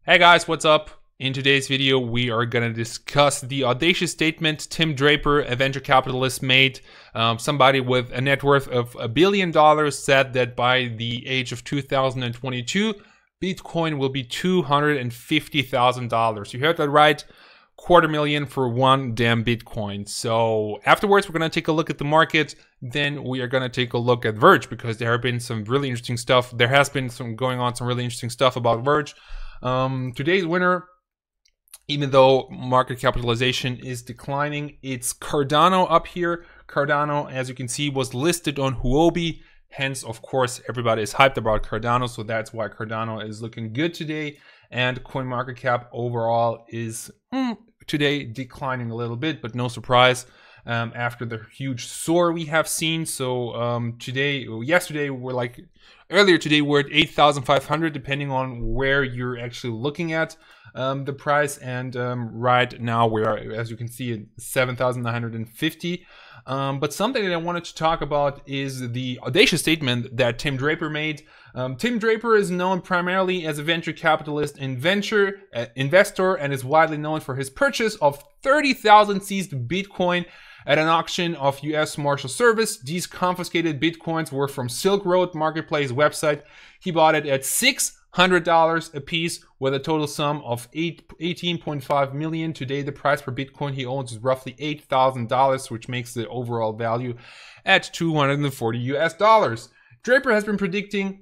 Hey guys, what's up? In today's video, we are going to discuss the audacious statement Tim Draper, a venture capitalist, made. Somebody with a net worth of $1 billion said that by the age of 2022, Bitcoin will be $250,000. You heard that right? $250,000 for one damn Bitcoin. So afterwards, we're going to take a look at the market. Then we are going to take a look at Verge because there have been some really interesting stuff. There has been some really interesting stuff about Verge. Today's winner, even though market capitalization is declining, it's Cardano up here. Cardano, as you can see, was listed on Huobi. Hence, of course, everybody is hyped about Cardano. So that's why Cardano is looking good today. And CoinMarketCap overall is today declining a little bit, but no surprise. After the huge soar we have seen. So earlier today we're at 8,500 depending on where you're actually looking at the price, and right now we are, as you can see, at 7,950. But something that I wanted to talk about is the audacious statement that Tim Draper made. Tim Draper is known primarily as a venture capitalist and investor, and is widely known for his purchase of 30,000 seized Bitcoin at an auction of US Marshal Service. These confiscated Bitcoins were from Silk Road Marketplace website. He bought it at $600 a piece with a total sum of 18.5 million. Today, the price per Bitcoin he owns is roughly $8,000, which makes the overall value at 240 US dollars. Draper has been predicting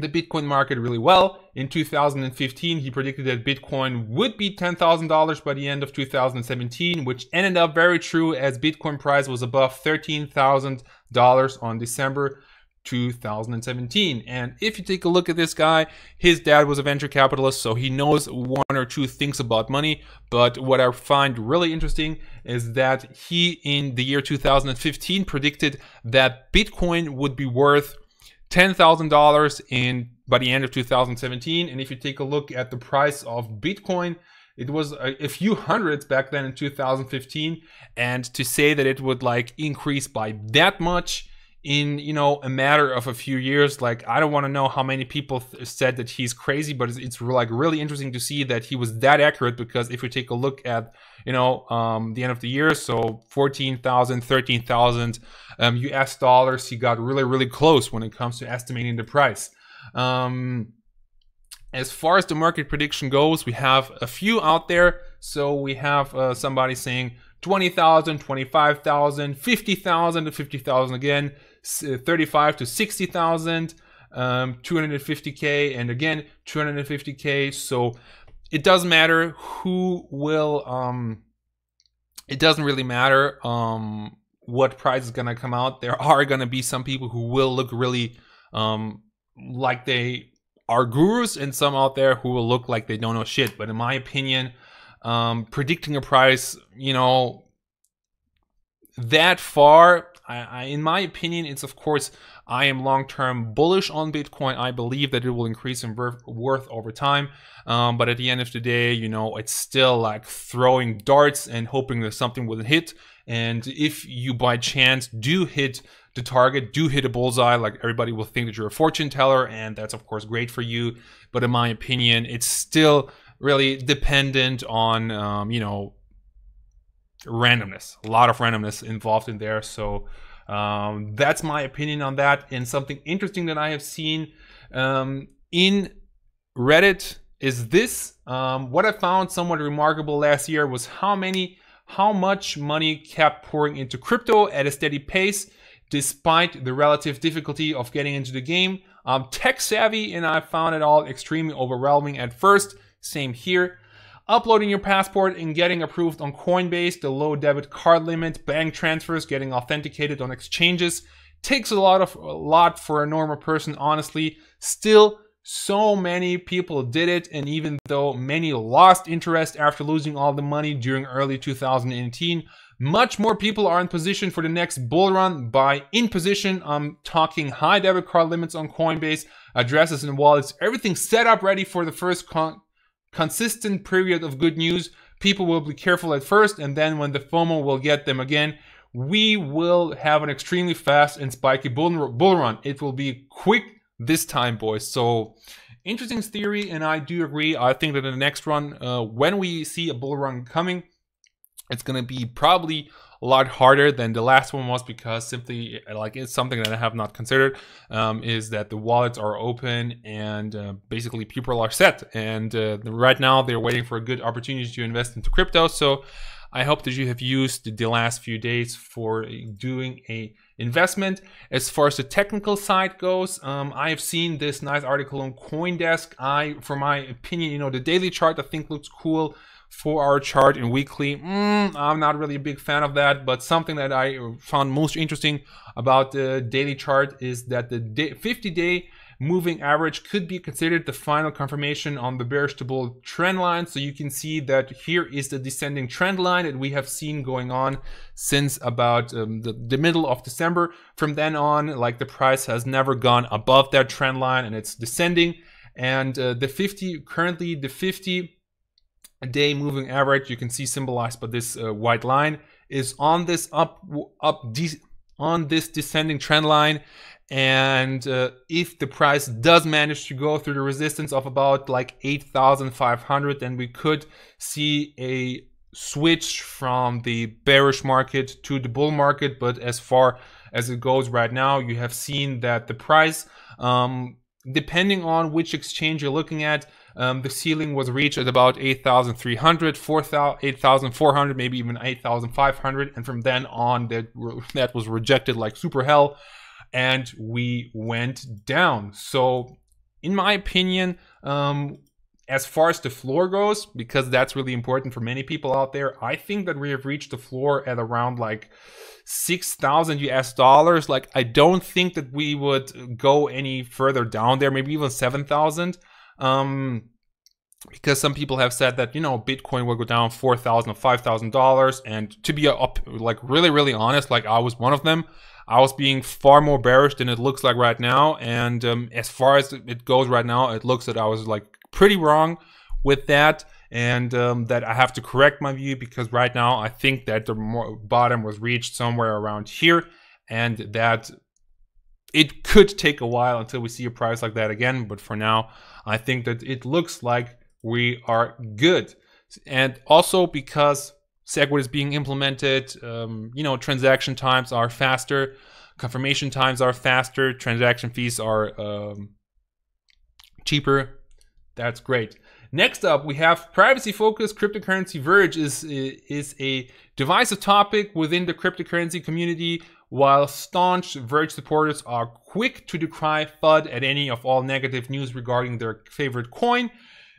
the Bitcoin market really well. In 2015, he predicted that Bitcoin would be $10,000 by the end of 2017, which ended up very true as Bitcoin price was above $13,000 on December 2017. And if you take a look at this guy, his dad was a venture capitalist, so he knows one or two things about money. But what I find really interesting is that he, in the year 2015, predicted that Bitcoin would be worth $10,000 by the end of 2017. And if you take a look at the price of Bitcoin, it was a few hundreds back then in 2015. And to say that it would increase by that much in, a matter of a few years, I don't want to know how many people said that he's crazy, but it's really interesting to see that he was that accurate. Because if you take a look at the end of the year, so 14,000, 13,000 US dollars, he got really close when it comes to estimating the price. As far as the market prediction goes, we have a few out there. So we have somebody saying 20,000, 25,000, 50,000 to 50,000 again, 35 to 60,000, 250K, and again 250K. So it doesn't matter who will, it doesn't really matter what price is gonna come out. There are gonna be some people who will look really like they are gurus, and some out there who will look like they don't know shit. But in my opinion, predicting a price, that far, in my opinion, it's, of course, I am long-term bullish on Bitcoin. I believe that it will increase in worth over time. But at the end of the day, it's still like throwing darts and hoping that something will hit. And if you by chance do hit the target, do hit a bullseye, everybody will think that you're a fortune teller, and that's of course great for you. But in my opinion, it's still really dependent on randomness. A lot of randomness involved in there. So that's my opinion on that. And something interesting that I have seen in Reddit is this. What I found somewhat remarkable last year was how much money kept pouring into crypto at a steady pace, despite the relative difficulty of getting into the game. I'm tech savvy, and I found it all extremely overwhelming at first. Same here. Uploading your passport and getting approved on Coinbase, the low debit card limit, bank transfers, getting authenticated on exchanges takes a lot for a normal person, honestly. Still, so many people did it, and even though many lost interest after losing all the money during early 2018, much more people are in position for the next bull run. By in position, I'm talking high debit card limits on Coinbase, addresses and wallets, everything set up ready for the first consistent period of good news. People will be careful at first, and then when the FOMO will get them again, we will have an extremely fast and spiky bull run. It will be quick this time, boys. So Interesting theory, and I do agree. I think that in the next run, when we see a bull run coming, it's going to be probably a lot harder than the last one was, because simply, like, it's something that I have not considered, is that the wallets are open and basically people are set. And right now they're waiting for a good opportunity to invest into crypto. So I hope that you have used the last few days for doing a investment. As far as the technical side goes, I have seen this nice article on CoinDesk. For my opinion, the daily chart I think looks cool. 4-hour chart and weekly, I'm not really a big fan of that, but something that I found most interesting about the daily chart is that the 50-day moving average could be considered the final confirmation on the bearish to bull trend line. So you can see that here is the descending trend line that we have seen going on since about the middle of December. From then on, like, the price has never gone above that trend line and it's descending. And currently the 50-day moving average, you can see symbolized by this white line, is on this on this descending trend line. And if the price does manage to go through the resistance of about like 8,500, then we could see a switch from the bearish market to the bull market. But as far as it goes right now, you have seen that the price, depending on which exchange you're looking at, the ceiling was reached at about 8,300, 8,400, maybe even 8,500. And from then on, that was rejected like super hell. And we went down. So in my opinion, as far as the floor goes, because that's really important for many people out there, I think that we have reached the floor at around like 6,000 US dollars. Like, I don't think that we would go any further down there, maybe even 7,000. Because some people have said that, Bitcoin will go down $4,000 or $5,000. And to be like really honest, like, I was one of them. I was being far more bearish than it looks like right now. And as far as it goes right now, it looks that I was like pretty wrong with that. And that I have to correct my view, because right now I think that the bottom was reached somewhere around here. And that it could take a while until we see a price like that again. But for now, I think that it looks like we are good. And also because SegWit is being implemented, transaction times are faster, confirmation times are faster, transaction fees are cheaper. That's great. Next up, we have privacy-focused cryptocurrency. Verge is a divisive topic within the cryptocurrency community, while staunch Verge supporters are quick to decry FUD at any of all negative news regarding their favorite coin.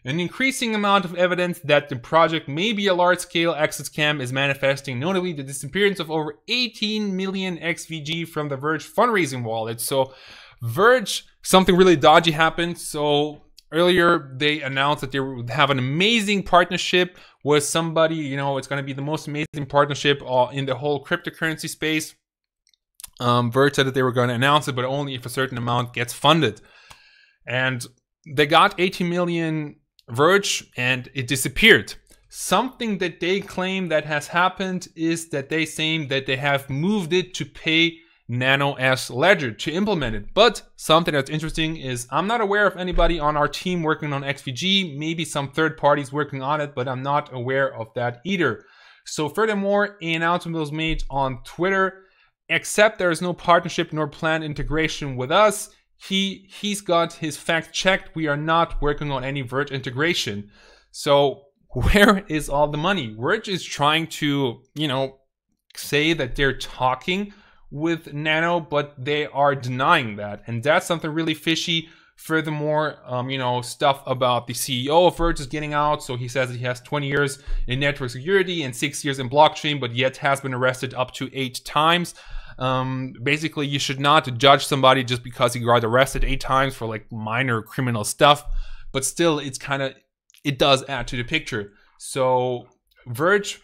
An increasing amount of evidence that the project may be a large-scale exit scam is manifesting, notably the disappearance of over 18 million XVG from the Verge fundraising wallet. So Verge, something really dodgy happened. So earlier they announced that they would have an amazing partnership with somebody. It's going to be the most amazing partnership in the whole cryptocurrency space. Verge said that they were going to announce it, but only if a certain amount gets funded. And they got 18 million Verge and it disappeared. Something that they claim that has happened is that they saying that they have moved it to pay Nano S Ledger to implement it. But something that's interesting is I'm not aware of anybody on our team working on XVG, maybe some third parties working on it, but I'm not aware of that either. So furthermore, an announcement was made on Twitter, except there is no partnership nor planned integration with us. He's got his fact checked. We are not working on any Verge integration. So where is all the money? Verge is trying to, say that they're talking with Nano, but they are denying that. And that's something really fishy. Furthermore, stuff about the CEO of Verge is getting out. So he says that he has 20 years in network security and 6 years in blockchain, but yet has been arrested up to 8 times. Basically, you should not judge somebody just because he got arrested 8 times for like minor criminal stuff, but still, it does add to the picture. So Verge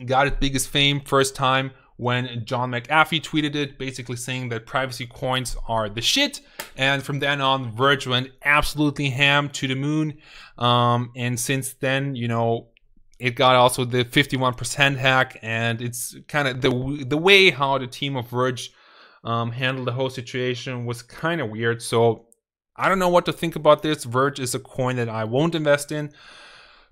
got its biggest fame first time when John McAfee tweeted it, basically saying that privacy coins are the shit. And from then on, Verge went absolutely ham to the moon. And since then, it got also the 51% hack, and it's kind of the way how the team of Verge handled the whole situation was kind of weird. So I don't know what to think about this. Verge is a coin that I won't invest in.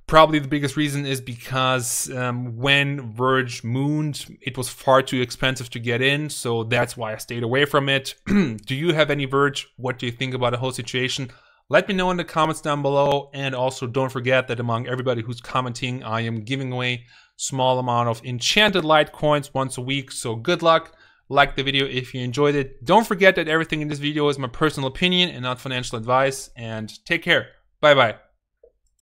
Probably the biggest reason is because when Verge mooned, it was far too expensive to get in, so that's why I stayed away from it. Do you have any Verge? What do you think about the whole situation? Let me know in the comments down below, and also don't forget that among everybody who's commenting, I am giving away small amount of enchanted Litecoins once a week, so good luck. Like the video if you enjoyed it. Don't forget that everything in this video is my personal opinion and not financial advice, and take care. Bye bye.